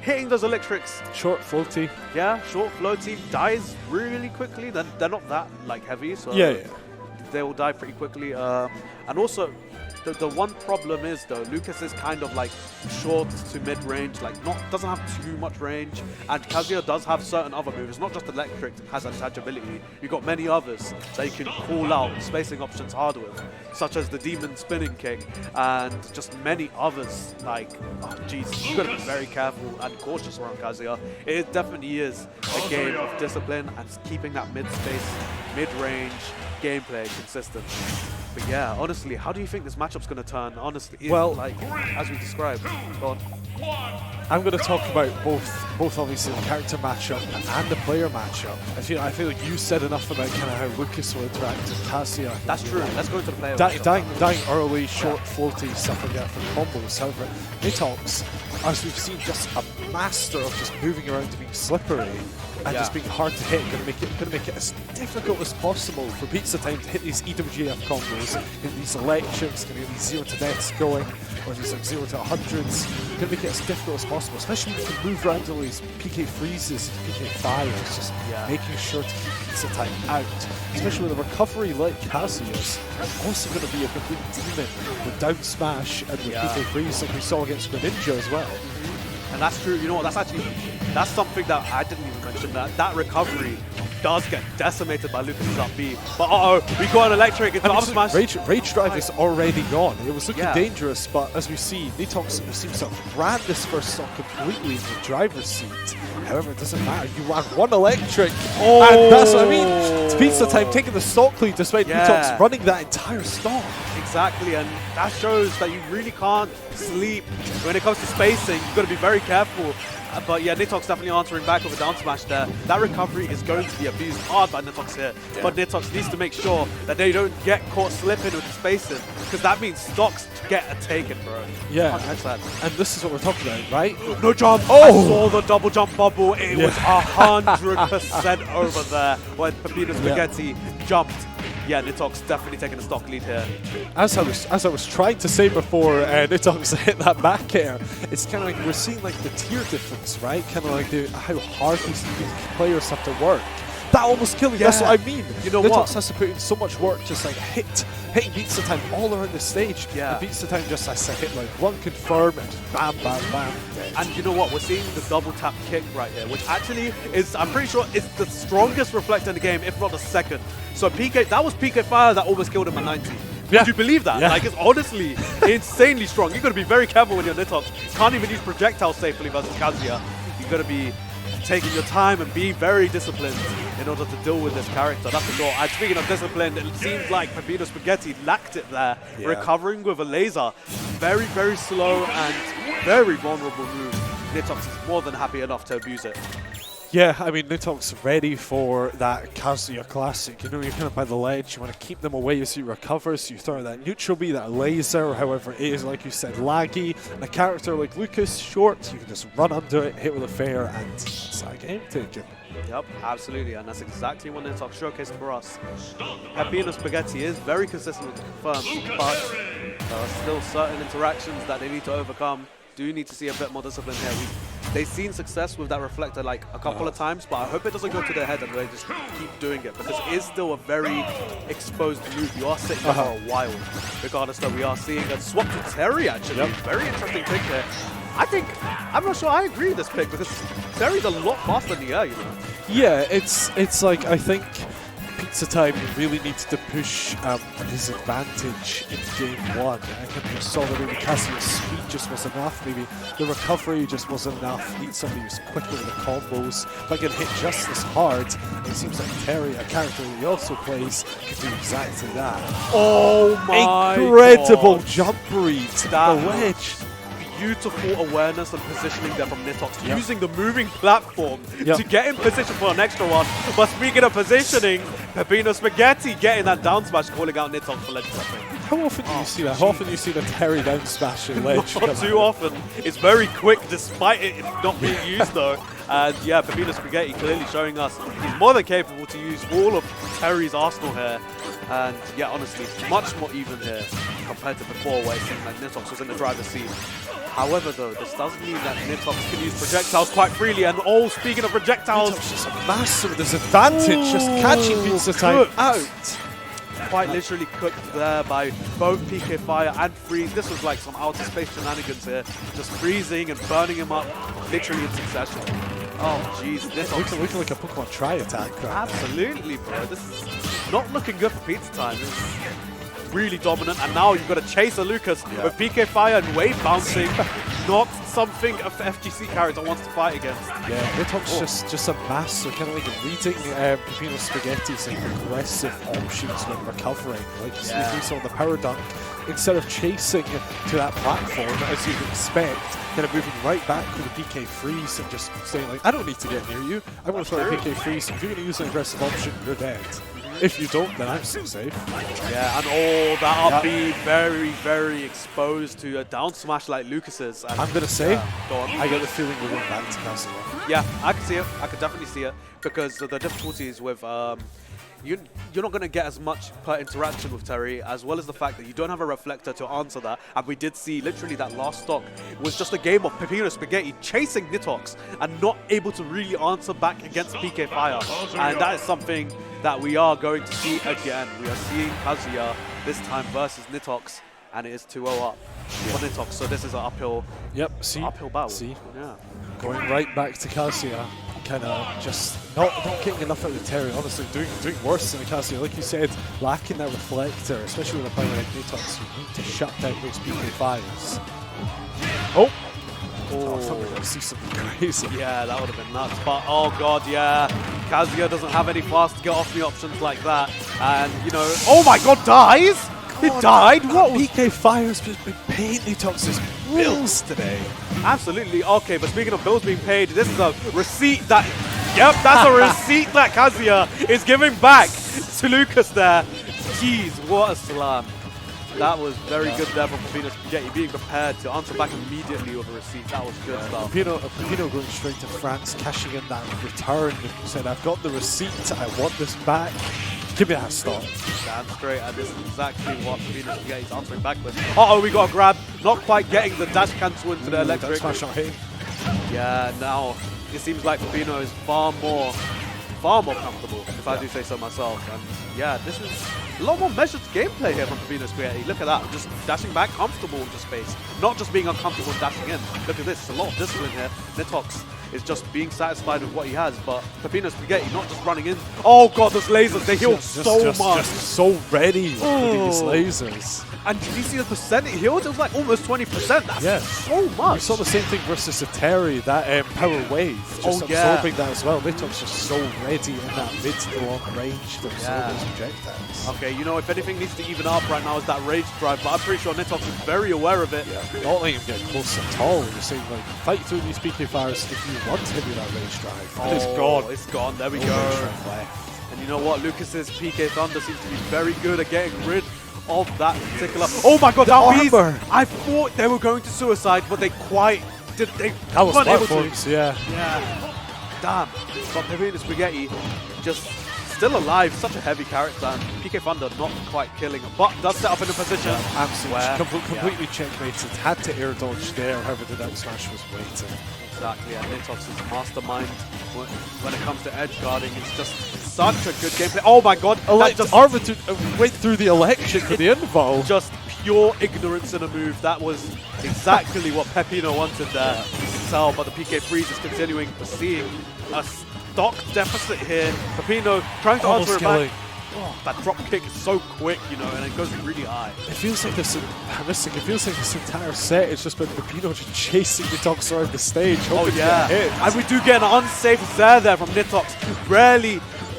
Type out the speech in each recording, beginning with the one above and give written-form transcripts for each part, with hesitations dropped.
hitting those electrics. Short floaty. Yeah, short floaty, dies really quickly. They're not that like heavy, so Yeah. they will die pretty quickly. And also, the one problem is though, Lucas is kind of like short to mid-range, like doesn't have too much range, and Kazuya does have certain other moves. It's not just electric has untouchability. You've got many others that you can call out spacing options hard with, such as the demon spinning kick and just many others. Like, oh jeez, you gotta be very careful and cautious around Kazuya. It definitely is a game of discipline and keeping that mid-space, mid-range gameplay consistent. But yeah, honestly, how do you think this matchup's going to turn? Honestly, well, like as we described. Go on. I'm going to talk about both obviously the character matchup and the player matchup. I feel like you said enough about kind of how Lucas will interact with Kazuya. That's true. Let's go into the player matchup. Dying early, short, floaty, suffering out from combos. However, Nitox, as we've seen, just a master of just moving around to being slippery and just being hard to hit. Going to make it as difficult as possible for PizzaTime to hit these EWGF combos, hit these elections, going to get these 0 to deaths going, or these like 0 to 100s. Going to make it as difficult as possible, especially when you can move around all these PK freezes, PK fires, just making sure to keep PizzaTime out. Especially with a recovery like Kazuya's, also going to be a complete demon with down smash and with PK freeze like we saw against Greninja as well. And that's true. You know what? That's something that I didn't even mention. That recovery does get decimated by Lucas's up B. But we got an electric into up smash. Rage Drive is already gone. It was looking dangerous, but as we see, Nitox seems to have ran this first stock completely in the driver's seat. However, it doesn't matter. You had one electric. And that's what I mean. It's PizzaTime taking the stock lead despite Nitox running that entire stock. Exactly, and that shows that you really can't sleep when it comes to spacing. You've got to be very careful. But yeah, Nitox definitely answering back with a down smash there. That recovery is going to be abused hard by Nitox here. But Nitox needs to make sure that they don't get caught slipping with the spacing, because that means stocks get taken, bro. Yeah, and this is what we're talking about, right? No jump! I saw the double jump bubble. It was 100% over there when Pepino Spaghetti jumped. Yeah, Nitox definitely taking a stock lead here. As I was trying to say before Nitox hit that back air, it's kind of like we're seeing like the tier difference, right? Kind of like how hard these players have to work. That almost killed me. That's what I mean. You know Nitox has to put in so much work, just like hitting PizzaTime all around the stage. Yeah. And PizzaTime just has to hit like one confirm and bam, bam, bam. And you know what? We're seeing the double tap kick right here, which actually is, I'm pretty sure, is the strongest reflector in the game, if not the second. So PK, that was PK Fire that almost killed him at 90. Would you believe that? Like, it's honestly insanely strong. You've got to be very careful when you're Nitox. Can't even use projectiles safely versus Kazuya. You've got to be taking your time and being very disciplined in order to deal with this character. That's the goal. And speaking of discipline, it seems like Pepino Spaghetti lacked it there, recovering with a laser. Very, very slow and very vulnerable move. Nitox is more than happy enough to abuse it. Yeah, I mean, Nitox ready for that Kazuya classic. You know, you're kind of by the ledge, you want to keep them away as you recover, so you throw that neutral B, that laser, however it is, like you said, laggy. And a character like Lucas, short, you can just run under it, hit with a fair, and it's a game changer. Yep, absolutely, and that's exactly what Nitox showcased for us. Pepino Spaghetti is very consistent with the confirms, but there are still certain interactions that they need to overcome. Do need to see a bit more discipline here. They've seen success with that reflector like a couple of times, but I hope it doesn't go to their head and they just keep doing it, because it is still a very exposed move. You are sitting there for a while, regardless that we are seeing a swap to Terry actually. Very interesting pick there. I'm not sure I agree with this pick, because Terry's a lot faster in the air, you know. Yeah, it's like, I think PizzaTime really needs to push his advantage in game one. I kind of saw that maybe Kazuya's speed just wasn't enough, maybe the recovery just wasn't enough. Need somebody who's quicker with the combos, but can hit just as hard. It seems like Terry, a character he also plays, can do exactly that. Oh my incredible God. Jump read to the ledge. Beautiful awareness and positioning there from Nitox, using the moving platform to get in position for an extra one. But speaking of positioning, Pepino Spaghetti getting that down smash, calling out Nitox for ledge dropping. How often do you see that? How often do you see the Terry down smash in ledge? Not too often. It's very quick despite it not being used though. And yeah, Pepino Spaghetti clearly showing us he's more than capable to use all of Terry's arsenal here. And yeah, honestly, much more even here. compared to before where it seemed like Nitox was in the driver's seat. However, though, this does mean that Nitox can use projectiles quite freely. And oh, speaking of projectiles, Nitox just a master of this advantage, just catching PizzaTime out. Quite literally cooked there by both PK Fire and Freeze. This was like some outer space shenanigans here. Just freezing and burning him up literally in succession. Oh, jeez. This looking like a Pokemon Tri-Attack. Right? Absolutely, bro. This is not looking good for PizzaTime. It's really dominant. And now you've got to chase a Lucas with PK Fire and Wave bouncing. Not something a FGC character wants to fight against. Yeah, Nitox just a master, kind of like reading Pepino Spaghetti's like aggressive options when recovering. Like you saw the power dunk, instead of chasing to that platform as you'd expect, kind of moving right back with the PK freeze and just saying like, I don't need to get near you. I'm going to throw a PK freeze. If you're going to use an aggressive option, you're dead. If you don't, then I'm still safe. Yeah, and all that up B very, very exposed to a down smash like Lucas's. And I'm going to say, go on. I get the feeling we're going back to Kazuya. Yeah, I can see it. I can definitely see it because the difficulties with you're not going to get as much per interaction with Terry, as well as the fact that you don't have a reflector to answer that. And we did see literally that last stock was just a game of Pepino Spaghetti chasing Nitox and not able to really answer back against PK Fire. And that is something that we are going to see again. We are seeing Kazuya this time versus Nitox, and it is 2-0 up for Nitox. So this is an uphill, uphill battle. See, yeah. Going right back to Kazuya. Kind of just not getting enough out of Terry, honestly, doing worse than Kazuya. Like you said, lacking that reflector, especially with a player like Nitox, you need to shut down those PK5s. Oh, I thought we were going to see something crazy. Yeah, that would have been nuts. But oh god, yeah, Kazuya doesn't have any fast get off me options like that. And you know, oh my god, dies! He died? What? PK Fire's been paying Nitox's bills today. Absolutely. Okay, but speaking of bills being paid, this is a receipt that... Yep, that's a receipt that Kazuya is giving back to Lucas there. Jeez, what a slam. That was very good there from Pepino Spaghetti, being prepared to answer back immediately with a receipt. That was good stuff. Pepino going straight to France, cashing in that return. He said, I've got the receipt, I want this back. Give me that stop. Damn straight, and this is exactly what Pepino Spaghetti is answering back with. Uh-oh, we got a grab. Not quite getting the dash cancel into the electric. Smash not hitting. Yeah, now it seems like Pepino is far more comfortable, if I do say so myself. And yeah, this is a lot more measured gameplay here from Pepino Spaghetti. Look at that, just dashing back comfortable into space. Not just being uncomfortable and dashing in. Look at this, it's a lot of discipline here. Nitox is just being satisfied with what he has, but Pepino Spaghetti not just running in. Oh god, those lasers, they heal so much. Just so ready for these lasers. And did you see the percent it healed? It was like almost 20%. That's so much. We saw the same thing versus the Terry, that power wave. Just absorbing that as well. Nitox just so ready in that mid to long range to absorb those projectiles. Okay, you know, if anything needs to even up right now is that rage drive, but I'm pretty sure Nitox is very aware of it. Yeah, not letting him get close at all. You're saying, like, fight through these PK fires if you want to do that rage drive. Oh, it's gone. It's gone. There we go. And you know what? Lucas's PK Thunder seems to be very good at getting rid of that particular. Oh my god, that armor! I thought they were going to suicide, but they quite did. They that was weren't able platforms, to. Yeah. Damn. But Pepino Spaghetti just still alive. Such a heavy character. And PK Thunder not quite killing him, but does set up in a position. Absolutely. Completely checkmated. Had to air dodge there. However, the down smash was waiting. Exactly, and Nitox's mastermind when it comes to edge guarding is just such a good gameplay. Oh my god, Arvitud went through the electric for the invul. Just pure ignorance in a move. That was exactly what Pepino wanted there to sell, but the PK freeze is continuing. We're seeing a stock deficit here. Pepino trying to answer it back. Oh, that drop kick is so quick, you know, and it goes really high. It feels like this. It feels like this entire set is just been Pepino just chasing Nitox around the stage. Oh yeah, and we do get an unsafe Zair there from Nitox.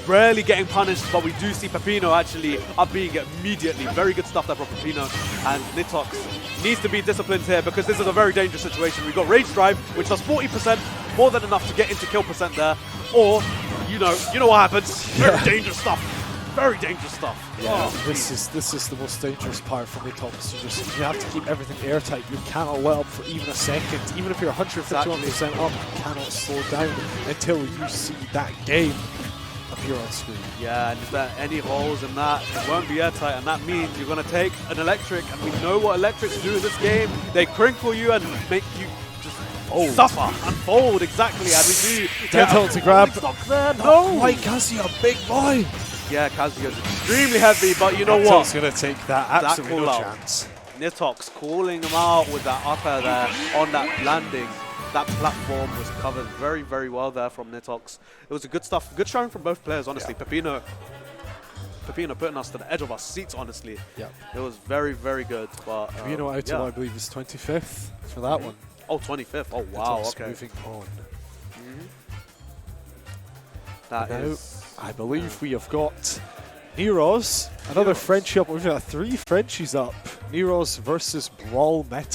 Rarely getting punished, but we do see Pepino actually up being immediately. Very good stuff there from Pepino, and Nitox needs to be disciplined here because this is a very dangerous situation. We've got Rage Drive, which does 40%, more than enough to get into kill percent there, or you know what happens. Very dangerous stuff. Very dangerous stuff. Yeah, this is the most dangerous part for Nitox. You have to keep everything airtight. You cannot let up for even a second. Even if you're 151% up, you cannot slow down until you see that game. appear on screen. Yeah, and if there are any holes in that, it won't be airtight, and that means you're going to take an electric, and we know what electrics do in this game. They crinkle you and make you just suffer and fold, exactly, and we do. Gentle to grab. Stock there, no! White Kazuya, big boy! Yeah, Kazuya's extremely heavy, but you know Nitox what? going to take that, absolutely no call out. chance. Nitox calling him out with that upper there on that landing. That platform was covered very, very well there from Nitox. It was a good stuff, good showing from both players, honestly. Yeah. Pepino putting us to the edge of our seats, honestly. Yeah. It was very, very good. But Pepino out to, I believe, is 25th for that one. Oh, 25th. Oh, wow. Nitox Okay. moving on. That Now, is. I believe we have got Neros, another Frenchie up. We've got 3 Frenchies up. Neros versus Brawl Meta